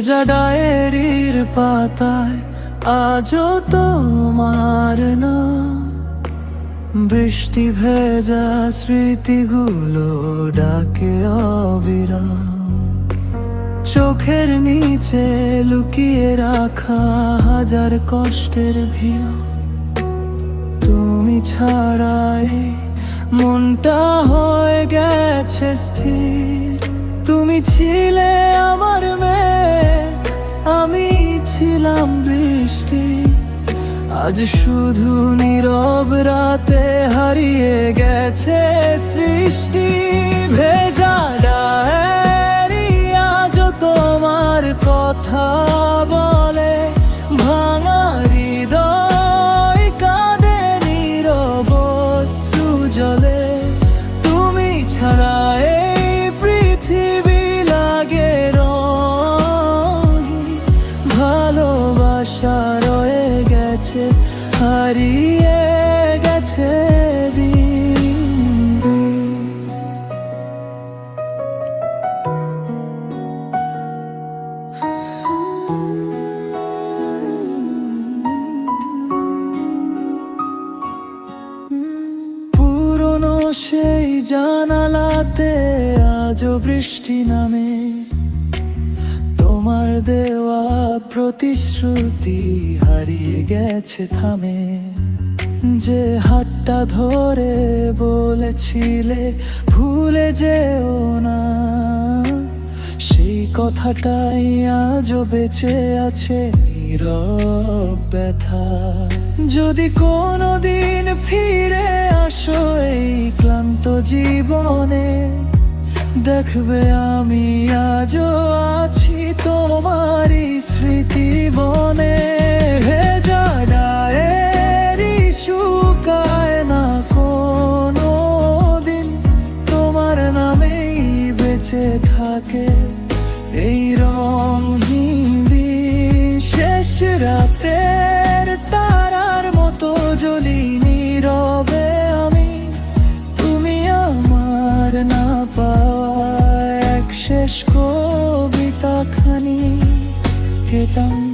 ভেজা ডায়েরির পাতায় আজও তোমার নাম, বৃষ্টি ভেজা স্মৃতিগুলো ডাকে অবিরাম। চোখের নিচে লুকিয়ে রাখা হাজার কষ্টের ভিউ, তুমি ছাড়াই মনটা হয়ে গেছে স্থির। তুমি ছিলে আমার মেঘ, আমি ছিলাম বৃষ্টি, আজ শুধু নীরব রাতে হারিয়ে গেছে সৃষ্টি। ভেজা ডায়েরি আজও তোমার কথা বলে, ভাঙা হৃদয় কাঁদে নীরব অশ্রু জলে। তুমি ছাড়া এই পৃথিবী লাগে রঙিন, ভালোবাসা রয়ে গেছে হারিয়ে গেছে দিন দিন। পুরনো সেই জানালাতে আজও বৃষ্টি নামে, তোমার দেওয়া প্রতিশ্রুতি হারিয়ে গেছে থামে। যে হাতটা ধরে বলেছিলে ভুলে যেও না, সেই কথাটাই আজও বেঁচে আছে নীরব ব্যথা। যদি কোনোদিন ফিরে আসো এই ক্লান্ত জীবনে, দেখবে আমি আজও আছি তোমারই স্মৃতি বনে। ভেজা ডায়েরি শুকায় না কোনো দিন, তোমার নামেই বেঁচে থাকে এই রঙহীন দিন। শেষ রাতের তারার মতো জ্বলি নীরবে আমি, তুমি আমার না পাওয়া এক শেষ কবিতা খানি কেতাম।